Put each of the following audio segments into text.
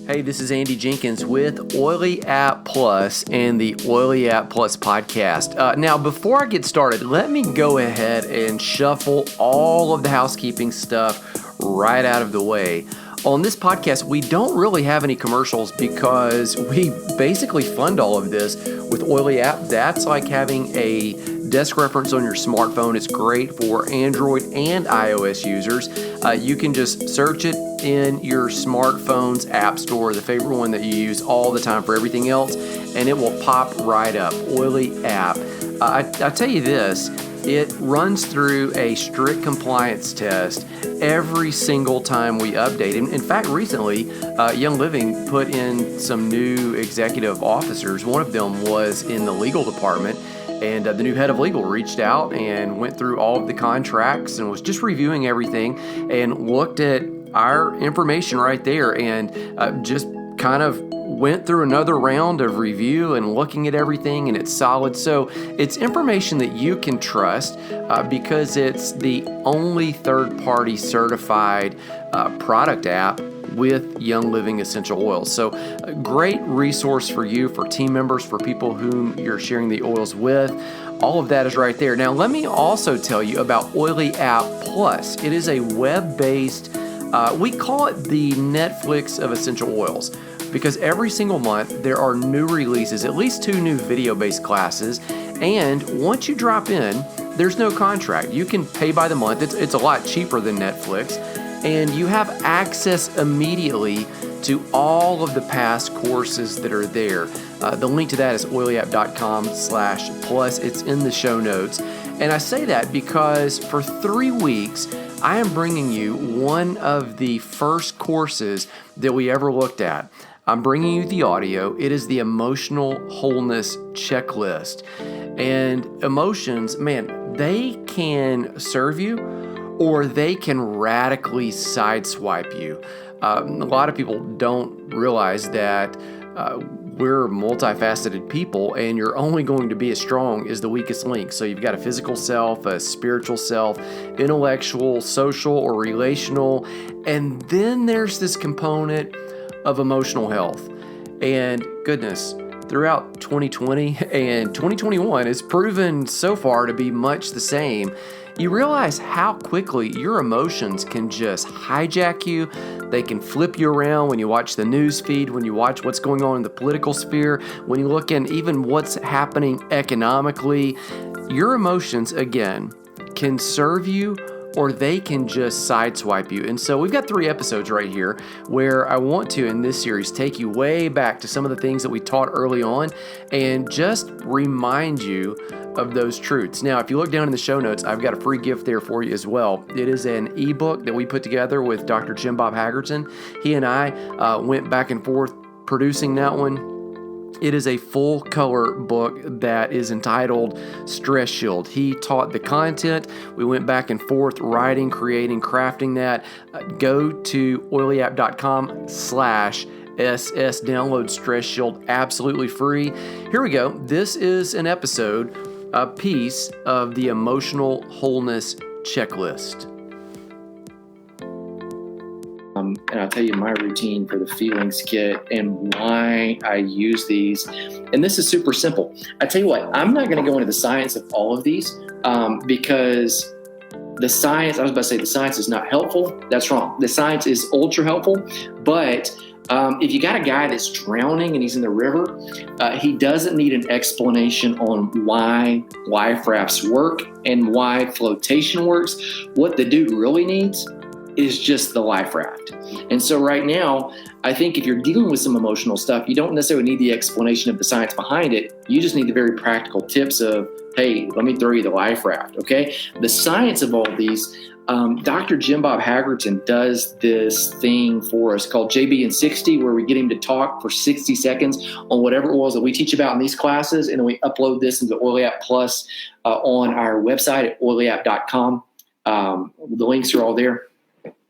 Hey, this is Andy Jenkins with Oily App Plus and the Oily App Plus podcast. Now, before I get started, let me go ahead and shuffle all of the housekeeping stuff right out of the way. On this podcast, we don't really have any commercials because we basically fund all of this with Oily App. That's like having a desk reference on your smartphone. It's great for Android and iOS users. You can just search it in your smartphone's app store, the favorite one that you use all the time for everything else, and it will pop right up. Oily App. I tell you this, it runs through a strict compliance test every single time we update. In fact, recently, Young Living put in some new executive officers. One of them was in the legal department, and the new head of legal reached out and went through all of the contracts and was just reviewing everything and looked at our information right there and just kind of went through another round of review and looking at everything, and it's solid. So it's information that you can trust because it's the only third-party certified product app with Young Living essential oils. So a great resource for you, for team members, for people whom you're sharing the oils with. All of that is right there. Now, let me also tell you about Oily App Plus. It is a web-based, we call it the Netflix of essential oils, because every single month there are new releases, at least 2 new video-based classes, and once you drop in, there's no contract. You can pay by the month. It's a lot cheaper than Netflix, and you have access immediately to all of the past courses that are there. The link to that is oilyapp.com/plus. It's in the show notes. And I say that because for 3 weeks, I am bringing you one of the first courses that we ever looked at. I'm bringing you the audio. It is the Emotional Wholeness Checklist. And emotions, man, they can serve you or they can radically sideswipe you. A lot of people don't realize that we're multifaceted people, and you're only going to be as strong as the weakest link. So you've got a physical self, a spiritual self, intellectual, social, or relational, and then there's this component of emotional health. And goodness, throughout 2020 and 2021, it's proven so far to be much the same. You realize how quickly your emotions can just hijack you. They can flip you around when you watch the news feed, when you watch what's going on in the political sphere, when you look in even what's happening economically. Your emotions, again, can serve you or they can just sideswipe you. And so we've got 3 episodes right here where I want to, in this series, take you way back to some of the things that we taught early on and just remind you of those truths. Now, if you look down in the show notes, I've got a free gift there for you as well. It is an ebook that we put together with Dr. Jim Bob Haggerton. He and I went back and forth producing that one. It is a full color book that is entitled Stress Shield. He taught the content. We went back and forth writing, creating, crafting that. Go to oilyapp.com/SS. Download Stress Shield absolutely free. Here we go. This is an episode, a piece of the Emotional Wholeness Checklist. And I'll tell you my routine for the feelings kit and why I use these. And this is super simple. I tell you what, I'm not going to go into the science of all of these because the science, I was about to say the science is not helpful. That's wrong. The science is ultra helpful. But if you got a guy that's drowning and he's in the river, he doesn't need an explanation on why life rafts work and why flotation works. What the dude really needs is just the life raft. And so right now, I think if you're dealing with some emotional stuff, you don't necessarily need the explanation of the science behind it. You just need the very practical tips of, hey, let me throw you the life raft, okay? The science of all these, Dr. Jim Bob Haggerton does this thing for us called JB in 60, where we get him to talk for 60 seconds on whatever oils that we teach about in these classes, and then we upload this into Oily App Plus on our website at oilyapp.com. The links are all there.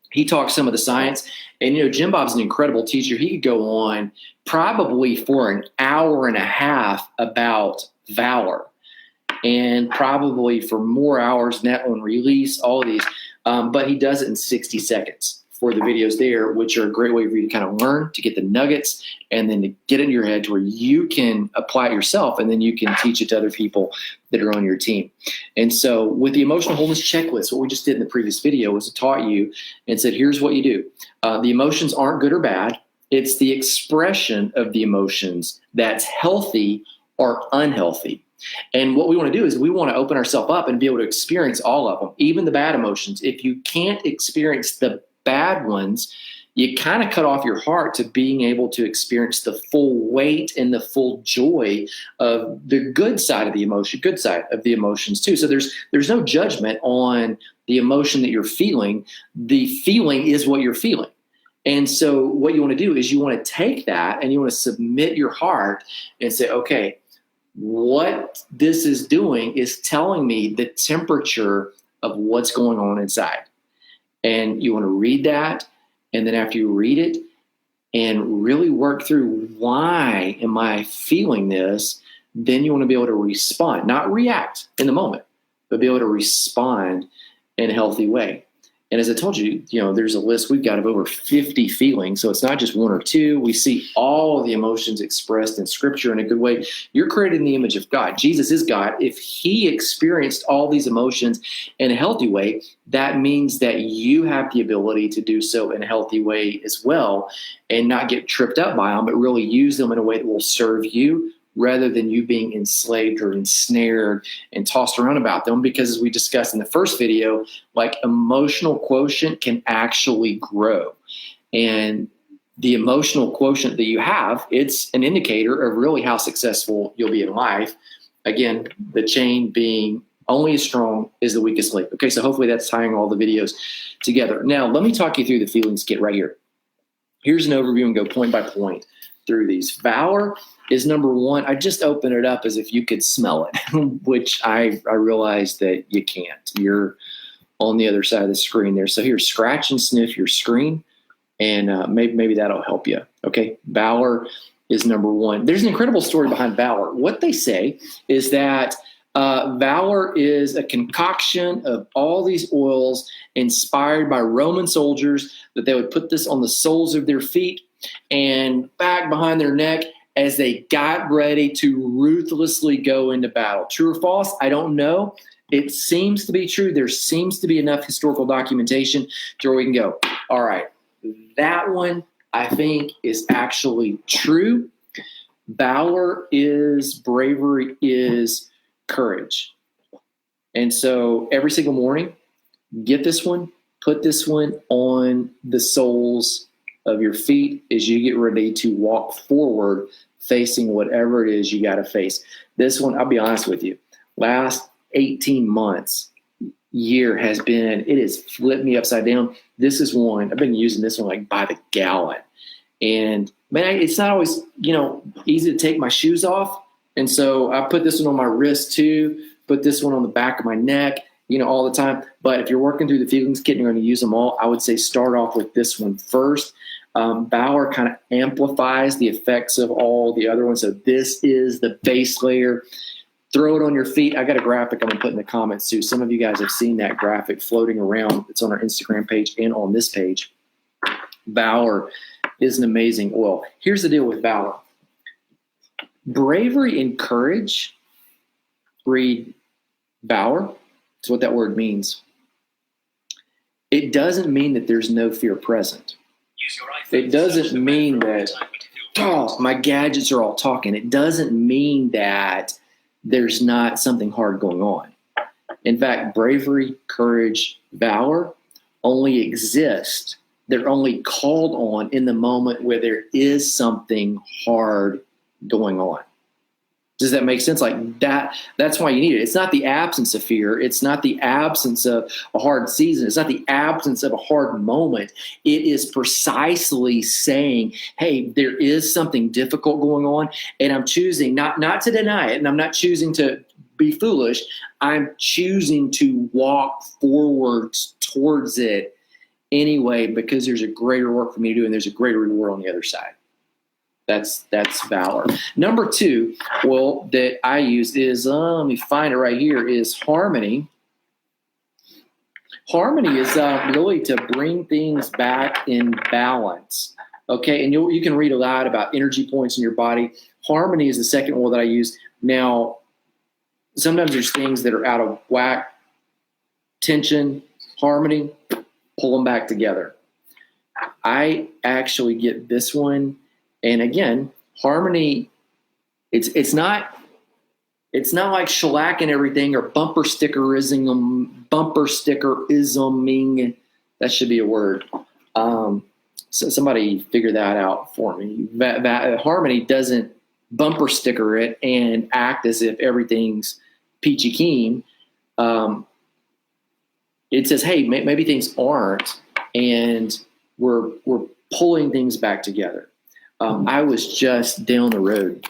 He talks some of the science, and Jim Bob's an incredible teacher. He could go on probably for an hour and a half about valor, and probably for more hours than that on release, all of these. But he does it in 60 seconds for the videos there, which are a great way for you to kind of learn, to get the nuggets, and then to get it in your head to where you can apply it yourself, and then you can teach it to other people that are on your team. And so with the emotional wholeness checklist, what we just did in the previous video was to taught you and said, here's what you do. The emotions aren't good or bad. It's the expression of the emotions that's healthy or unhealthy. And what we want to do is we want to open ourselves up and be able to experience all of them, even the bad emotions. If you can't experience the bad ones, you kind of cut off your heart to being able to experience the full weight and the full joy of the good side of the emotion, good side of the emotions too. So there's no judgment on the emotion that you're feeling. The feeling is what you're feeling. And so what you want to do is you want to take that and you want to submit your heart and say, okay, what this is doing is telling me the temperature of what's going on inside. And you want to read that. And then after you read it and really work through, why am I feeling this? Then you want to be able to respond, not react in the moment, but be able to respond in a healthy way. And as I told you, there's a list we've got of over 50 feelings. So it's not just one or two. We see all the emotions expressed in Scripture in a good way. You're created in the image of God. Jesus is God. If he experienced all these emotions in a healthy way, that means that you have the ability to do so in a healthy way as well, and not get tripped up by them, but really use them in a way that will serve you, rather than you being enslaved or ensnared and tossed around about them. Because as we discussed in the first video, like, emotional quotient can actually grow. And the emotional quotient that you have, it's an indicator of really how successful you'll be in life. Again, the chain being only as strong as the weakest link. Okay, so hopefully that's tying all the videos together. Now, let me talk you through the feelings kit right here. Here's an overview and go point by point through these. Valor is number one. I just open it up as if you could smell it, which I realize that you can't. You're on the other side of the screen there. So here, scratch and sniff your screen, and maybe that'll help you. Okay, Valor is number one. There's an incredible story behind Valor. What they say is that Valor is a concoction of all these oils inspired by Roman soldiers, that they would put this on the soles of their feet and back behind their neck as they got ready to ruthlessly go into battle. True or false? I don't know. It seems to be true. There seems to be enough historical documentation to where we can go, all right, that one I think is actually true. Valor is bravery, is courage. And so every single morning, get this one, put this one on the soles of your feet as you get ready to walk forward, facing whatever it is you got to face. This one, I'll be honest with you, last 18 months, year has flipped me upside down. This is one, I've been using this one like by the gallon. And man, it's not always, easy to take my shoes off. And so I put this one on my wrist too, put this one on the back of my neck, all the time. But if you're working through the feelings kit and you're going to use them all, I would say start off with this one first. Valor kind of amplifies the effects of all the other ones. So this is the base layer. Throw it on your feet. I got a graphic I'm going to put in the comments too. Some of you guys have seen that graphic floating around. It's on our Instagram page and on this page. Valor is an amazing oil. Here's the deal with Valor. Bravery and courage, read Valor. That's what that word means. It doesn't mean that there's no fear present. It doesn't mean that, my gadgets are all talking. It doesn't mean that there's not something hard going on. In fact, bravery, courage, valor only exist. They're only called on in the moment where there is something hard going on. Does that make sense? Like that's why you need it. It's not the absence of fear. It's not the absence of a hard season. It's not the absence of a hard moment. It is precisely saying, hey, there is something difficult going on, and I'm choosing not to deny it, and I'm not choosing to be foolish. I'm choosing to walk forwards towards it anyway, because there's a greater work for me to do, and there's a greater reward on the other side. That's valor. Number two, that I use is, let me find it right here, is harmony. Harmony is really to bring things back in balance. Okay, and you can read a lot about energy points in your body. Harmony is the second one that I use. Now, sometimes there's things that are out of whack, tension, harmony, pull them back together. I actually get this one, and again, harmony. It's not like shellacking everything or bumper stickerisming. That should be a word. So somebody figure that out for me. That harmony doesn't bumper sticker it and act as if everything's peachy keen. It says, hey, maybe things aren't, and we're pulling things back together. I was just down the road.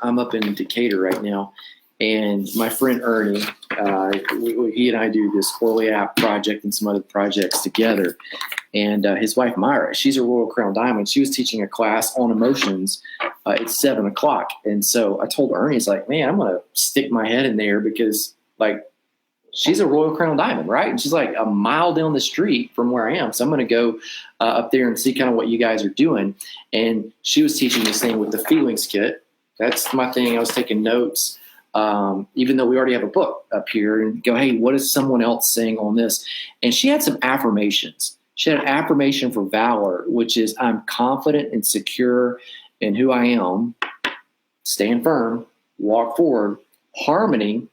I'm up in Decatur right now, and my friend Ernie, he and I do this Orly app project and some other projects together. And his wife Myra, she's a Royal Crown Diamond. She was teaching a class on emotions at 7:00, and so I told Ernie, he's like, man, I'm gonna stick my head in there because like she's a Royal Crown Diamond, right? And she's like a mile down the street from where I am. So I'm going to go up there and see kind of what you guys are doing. And she was teaching this thing with the feelings kit. That's my thing. I was taking notes, even though we already have a book up here, and go, hey, what is someone else saying on this? And she had some affirmations. She had an affirmation for valor, which is I'm confident and secure in who I am, stand firm, walk forward, harmony.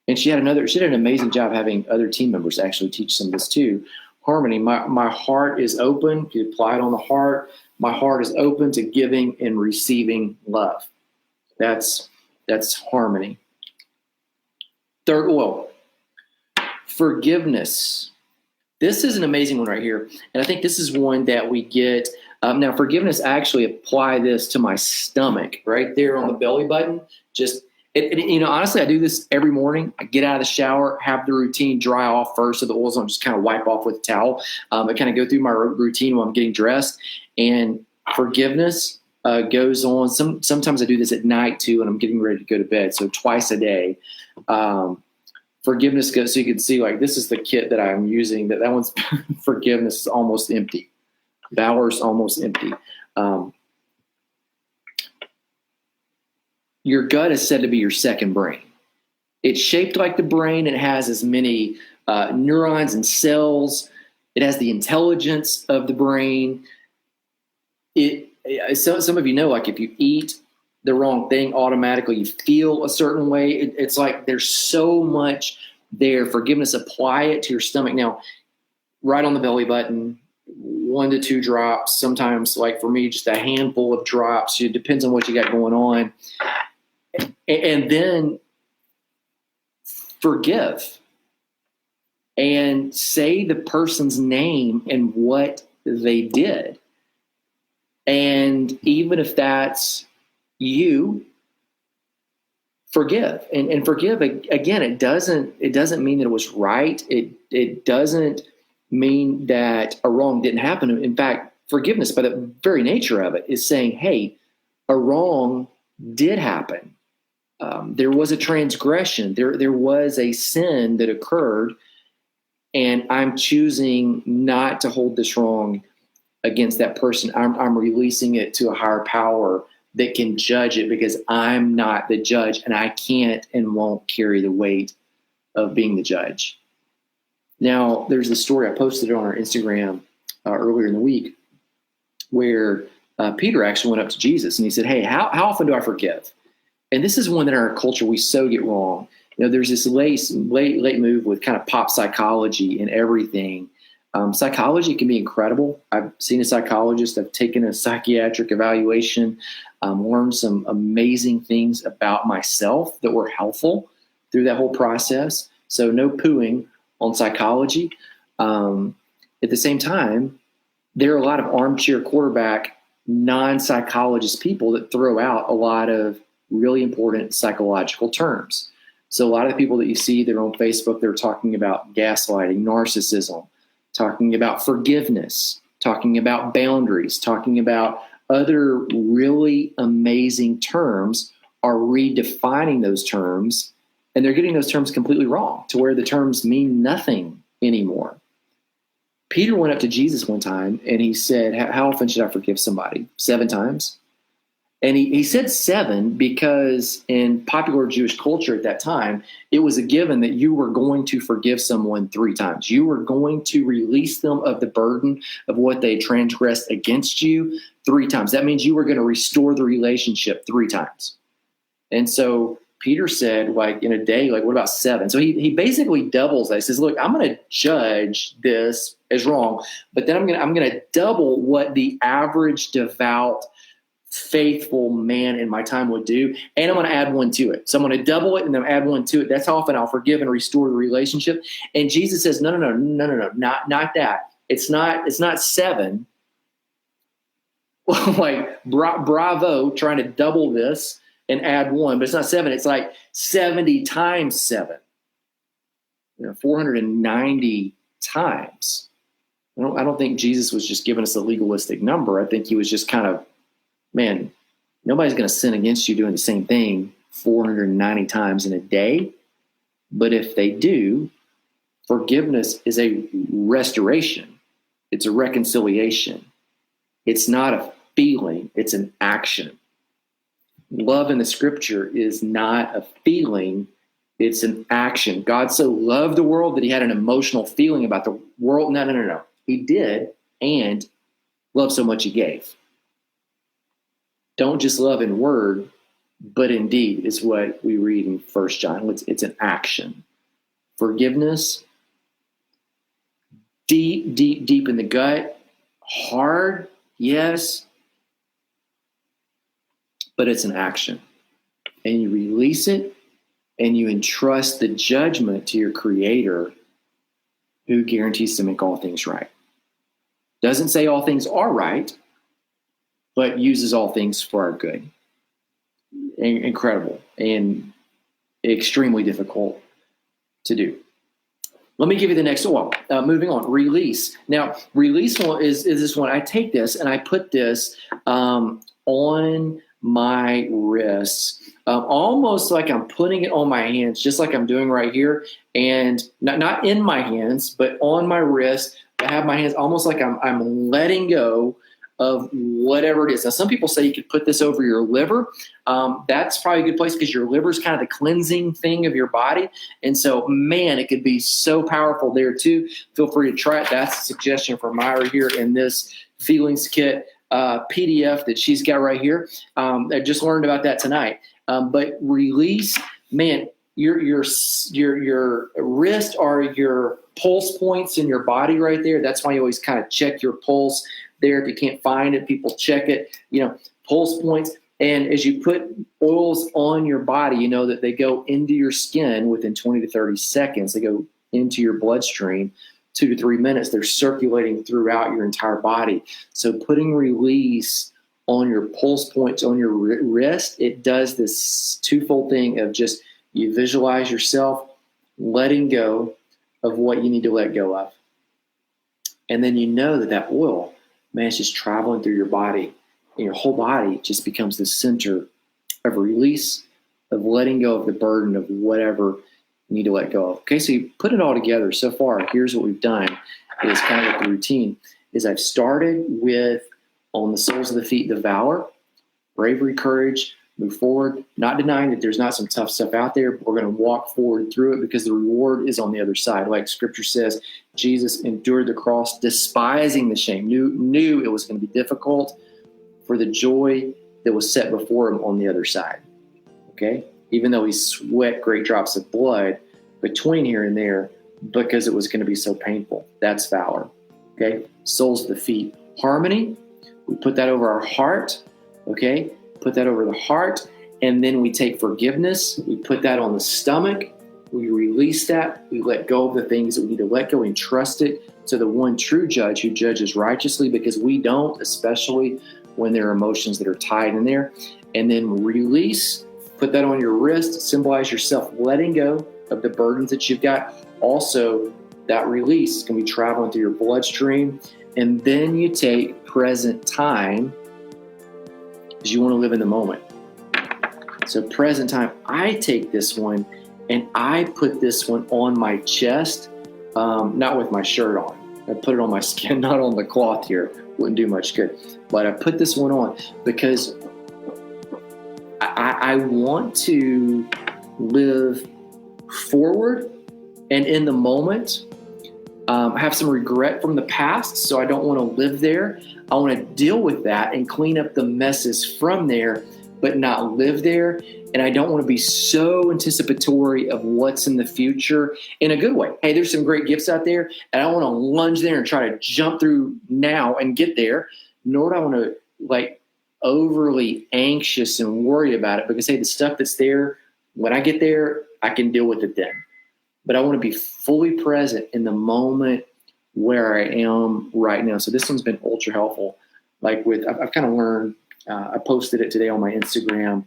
And she did an amazing job having other team members actually teach some of this too. Harmony, my heart is open. You apply it on the heart. My heart is open to giving and receiving love. That's harmony. Third, forgiveness. This is an amazing one right here. And I think this is one that we get. Now, forgiveness, I actually apply this to my stomach right there on the belly button. Honestly, I do this every morning. I get out of the shower, have the routine dry off first so the oils don't just kind of wipe off with a towel. I kind of go through my routine while I'm getting dressed. And forgiveness goes on. Sometimes I do this at night too, and I'm getting ready to go to bed. So twice a day. Forgiveness goes, so you can see like this is the kit that I'm using. That one's forgiveness is almost empty. Valor's almost empty. Your gut is said to be your second brain. It's shaped like the brain. It has as many neurons and cells. It has the intelligence of the brain. Some of you know, like if you eat the wrong thing, automatically you feel a certain way. It's like there's so much there. Forgiveness, apply it to your stomach. Now, right on the belly button, 1 to 2 drops. Sometimes, like for me, just a handful of drops. It depends on what you got going on. And then forgive and say the person's name and what they did. And even if that's you, forgive and forgive. Again, it doesn't mean that it was right. It doesn't mean that a wrong didn't happen. In fact, forgiveness by the very nature of it is saying, hey, a wrong did happen. There was a transgression. There was a sin that occurred, and I'm choosing not to hold this wrong against that person. I'm releasing it to a higher power that can judge it because I'm not the judge, and I can't and won't carry the weight of being the judge. Now, there's a story I posted on our Instagram earlier in the week where Peter actually went up to Jesus and he said, hey, how often do I forgive? And this is one that in our culture we so get wrong. There's this late move with kind of pop psychology and everything. Psychology can be incredible. I've seen a psychologist. I've taken a psychiatric evaluation, learned some amazing things about myself that were helpful through that whole process. So no pooing on psychology. At the same time, there are a lot of armchair quarterback, non-psychologist people that throw out a lot of really important psychological terms. So a lot of the people that you see that are on Facebook, they're talking about gaslighting, narcissism, talking about forgiveness, talking about boundaries, talking about other really amazing terms, are redefining those terms, and they're getting those terms completely wrong to where the terms mean nothing anymore. Peter went up to Jesus one time and he said, how often should I forgive somebody? 7 times? And he said 7 because in popular Jewish culture at that time, it was a given that you were going to forgive someone 3 times. You were going to release them of the burden of what they transgressed against you 3 times. That means you were going to restore the relationship 3 times. And so Peter said, like, in a day, like, what about 7? So he basically doubles that. He says, look, I'm going to judge this as wrong, but then I'm going to double what the average devout, faithful man in my time would do, and I'm going to add 1 to it. So I'm going to double it and then add 1 to it. That's how often I'll forgive and restore the relationship. And Jesus says, no, not that. It's not 7. Like, bravo, trying to double this and add 1, but it's not 7. It's like 70 times 7. 490 times. I don't think Jesus was just giving us a legalistic number. I think he was just kind of, man, nobody's going to sin against you doing the same thing 490 times in a day. But if they do, forgiveness is a restoration. It's a reconciliation. It's not a feeling. It's an action. Love in the scripture is not a feeling. It's an action. God so loved the world that he had an emotional feeling about the world. No. He did, and loved so much he gave. Don't just love in word, but in deed is what we read in 1 John. It's an action. Forgiveness, deep in the gut, hard, yes, but it's an action. And you release it, and you entrust the judgment to your Creator, who guarantees to make all things right. Doesn't say all things are right, but uses all things for our good. Incredible and extremely difficult to do. Let me give you the next one. Moving on, release. Now, release is this one. I take this and I put this on my wrists, almost like I'm putting it on my hands, just like I'm doing right here, and not in my hands, but on my wrist. I have my hands almost like I'm letting go of whatever it is. Now, some people say you could put this over your liver. That's probably a good place because your liver is kind of the cleansing thing of your body. And so, man, it could be so powerful there too. Feel free to try it. That's a suggestion from Myra here in this Feelings Kit PDF that she's got right here. I just learned about that tonight. But release, man, your wrist are your pulse points in your body right there. That's why you always kind of check your pulse there. If you can't find it, people check it, pulse points. And as you put oils on your body, you know that they go into your skin within 20 to 30 seconds. They go into your bloodstream, 2 to 3 minutes. They're circulating throughout your entire body. So putting release on your pulse points on your wrist, it does this twofold thing of just you visualize yourself letting go of what you need to let go of. And then you know that oil, man, it's just traveling through your body, and your whole body just becomes the center of release, of letting go of the burden of whatever you need to let go of. Okay, so you put it all together. So far, here's what we've done. Is kind of like the routine. Is I've started with, on the soles of the feet, the valor, bravery, courage, move forward, not denying that there's not some tough stuff out there, but we're going to walk forward through it because the reward is on the other side. Like scripture says, Jesus endured the cross, despising the shame, knew it was going to be difficult for the joy that was set before him on the other side. Okay? Even though he sweat great drops of blood between here and there because it was going to be so painful. That's valor. Okay? Soles of the feet. Harmony, we put that over our heart. Okay? Put that over the heart, and then we take forgiveness. We put that on the stomach. We release that. We let go of the things that we need to let go and trust it to the one true judge who judges righteously, because we don't, especially when there are emotions that are tied in there. And then release, put that on your wrist, symbolize yourself letting go of the burdens that you've got. Also, that release is going to be traveling through your bloodstream. And then you take present time, because you want to live in the moment. So present time, I take this one and I put this one on my chest not with my shirt on. I put it on my skin, not on the cloth here. Wouldn't do much good. But I put this one on because I want to live forward and in the moment. I have some regret from the past, so I don't want to live there. I want to deal with that and clean up the messes from there, but not live there. And I don't want to be so anticipatory of what's in the future in a good way. Hey, there's some great gifts out there, and I want to lunge there and try to jump through now and get there. Nor do I want to overly anxious and worry about it because, hey, the stuff that's there, when I get there, I can deal with it then. But I want to be fully present in the moment where I am right now. So this one's been ultra helpful. I've kind of learned, I posted it today on my Instagram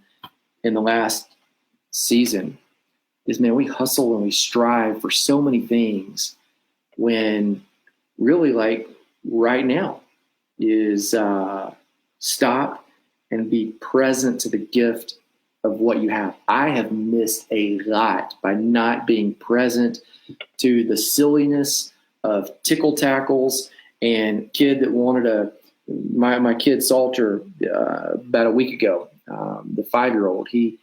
in the last season, is, man, we hustle and we strive for so many things when really right now is stop and be present to the gift of what you have. I have missed a lot by not being present to the silliness of tickle tackles and kid that wanted my kid Salter about a week ago, the 5-year-old, he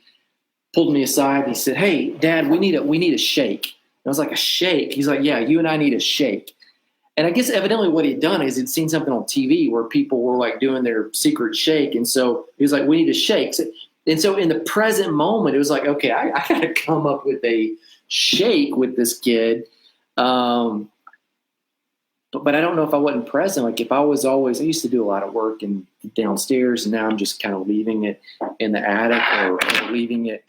pulled me aside and he said, "Hey, Dad, we need a shake." And I was like, "A shake?" He's like, "Yeah, you and I need a shake." And I guess evidently what he'd done is he'd seen something on TV where people were doing their secret shake. And so he was like, "We need a shake." And so in the present moment, it was like, okay, I got to come up with a shake with this kid. But I don't know if I wasn't present. If I was always, I used to do a lot of work in downstairs, and now I'm just kind of leaving it in the attic or leaving it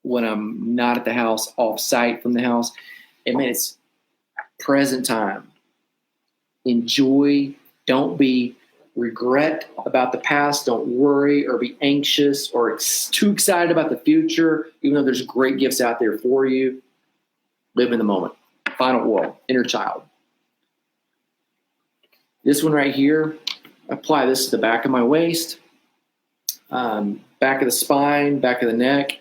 when I'm not at the house, off site from the house. And man, it's present time. Enjoy. Don't be regret about the past. Don't worry or be anxious or too excited about the future, even though there's great gifts out there for you. Live in the moment. Final oil, inner child. This one right here, apply this to the back of my waist, back of the spine, back of the neck.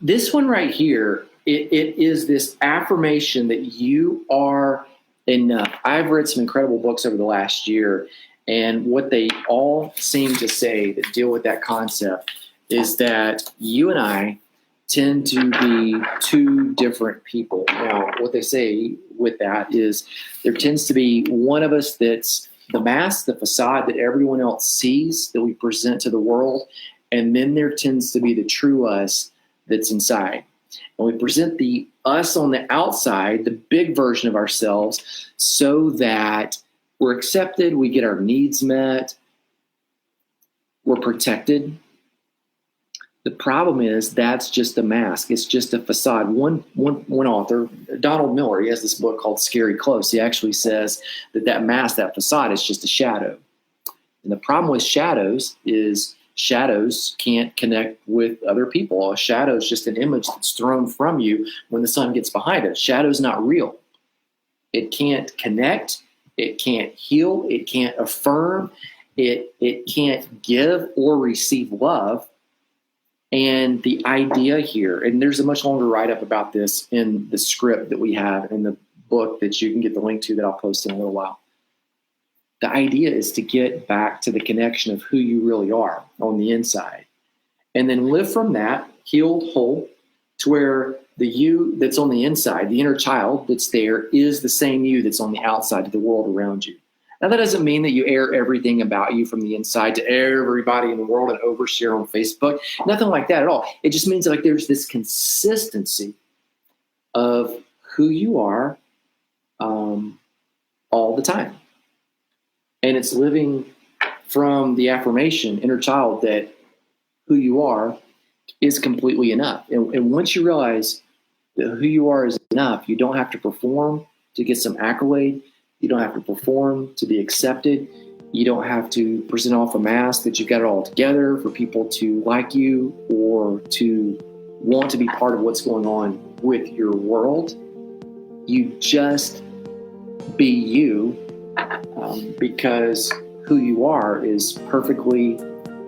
This one right here, it is this affirmation that you are enough. I've read some incredible books over the last year, and what they all seem to say that deal with that concept is that you and I tend to be two different people. Now, what they say with that is there tends to be one of us that's the mask, the facade that everyone else sees, that we present to the world, and then there tends to be the true us that's inside. And we present the us on the outside, the big version of ourselves, so that we're accepted, we get our needs met, we're protected. The problem is that's just a mask. It's just a facade. One author, Donald Miller, he has this book called Scary Close. He actually says that mask, that facade, is just a shadow. And the problem with shadows is shadows can't connect with other people. A shadow is just an image that's thrown from you when the sun gets behind it. Shadow's not real. It can't connect. It can't heal. It can't affirm. It can't give or receive love. And the idea here, and there's a much longer write-up about this in the script that we have in the book that you can get the link to that I'll post in a little while. The idea is to get back to the connection of who you really are on the inside, and then live from that, healed, whole, to where the you that's on the inside, the inner child that's there, is the same you that's on the outside to the world around you. Now, that doesn't mean that you air everything about you from the inside to everybody in the world and overshare on Facebook. Nothing like that at all. It just means there's this consistency of who you are all the time. And it's living from the affirmation, inner child, that who you are is completely enough. And once you realize that who you are is enough, you don't have to perform to get some accolade. You don't have to perform to be accepted. You don't have to present off a mask that you've got it all together for people to like you or to want to be part of what's going on with your world. You just be you, because who you are is perfectly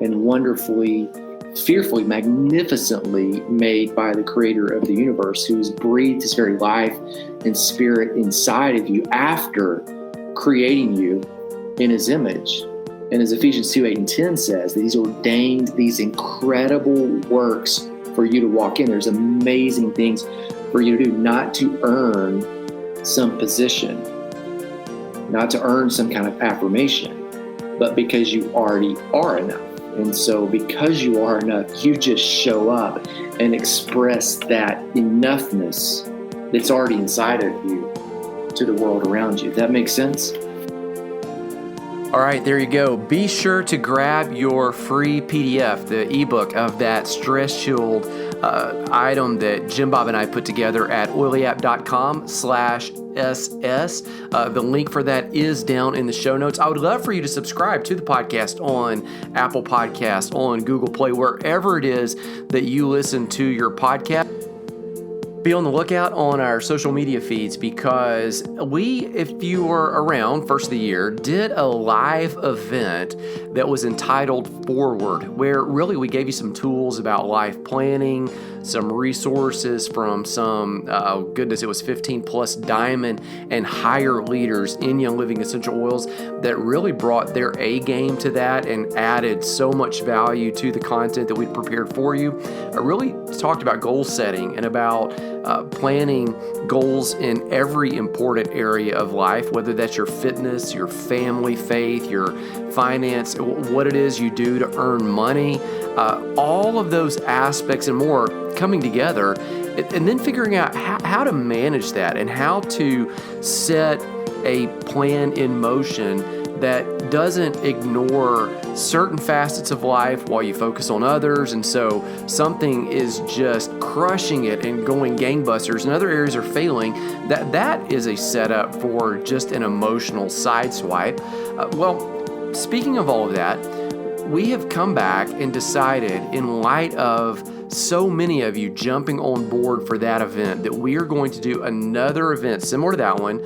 and wonderfully fearfully, magnificently made by the creator of the universe, who has breathed his very life and spirit inside of you after creating you in his image. And as Ephesians 2:8-10 says, that he's ordained these incredible works for you to walk in. There's amazing things for you to do, not to earn some position, not to earn some kind of affirmation, but because you already are enough. And so because you are enough, you just show up and express that enoughness that's already inside of you to the world around you. That makes sense? All right, there you go. Be sure to grab your free PDF, the ebook of that Stress Shield item that Jim Bob and I put together at oilyapp.com/SS. The link for that is down in the show notes. I would love for you to subscribe to the podcast on Apple Podcasts, on Google Play, wherever it is that you listen to your podcast. Be on the lookout on our social media feeds, because we, if you were around first of the year, did a live event that was entitled Forward, where really we gave you some tools about life planning, some resources from some, it was 15 plus diamond and higher leaders in Young Living Essential Oils that really brought their A game to that and added so much value to the content that we'd prepared for you. I really talked about goal setting and about planning goals in every important area of life, whether that's your fitness, your family, faith, your finance, what it is you do to earn money, all of those aspects and more coming together, and then figuring out how to manage that and how to set a plan in motion that doesn't ignore certain facets of life while you focus on others. And so something is just crushing it and going gangbusters and other areas are failing. That is a setup for just an emotional sideswipe. Speaking of all of that, we have come back and decided, in light of so many of you jumping on board for that event, that we are going to do another event similar to that one,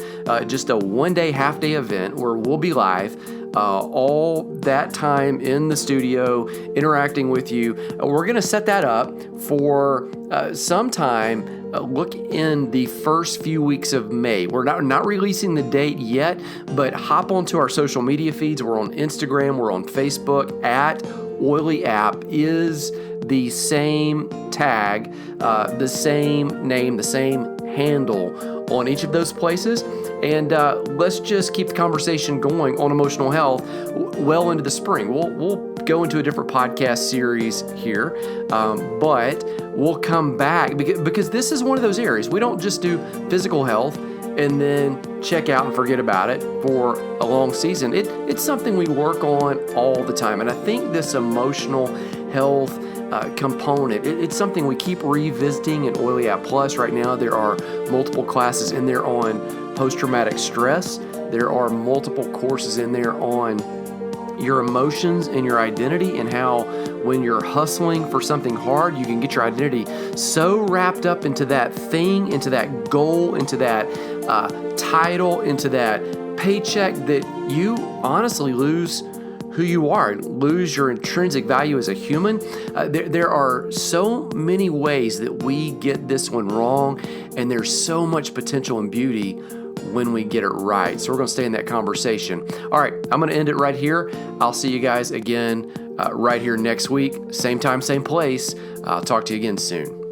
just a one-day, half-day event where we'll be live all that time in the studio interacting with you. We're going to set that up for sometime. Look in the first few weeks of May. We're not releasing the date yet, but hop onto our social media feeds. We're on Instagram, we're on Facebook, at Oily App is the same tag, the same name, the same handle on each of those places. And let's just keep the conversation going on emotional health well into the spring. We'll go into a different podcast series here, but we'll come back because this is one of those areas. We don't just do physical health and then check out and forget about it for a long season. It's something we work on all the time. And I think this emotional health component, it's something we keep revisiting in Oily App Plus. Right now, there are multiple classes in there on post-traumatic stress. There are multiple courses in there on your emotions and your identity, and how when you're hustling for something hard, you can get your identity so wrapped up into that thing, into that goal, into that title, into that paycheck, that you honestly lose who you are, lose your intrinsic value as a human. There are so many ways that we get this one wrong, and there's so much potential and beauty when we get it right. So we're going to stay in that conversation. All right, I'm going to end it right here. I'll see you guys again right here next week. Same time, same place. I'll talk to you again soon.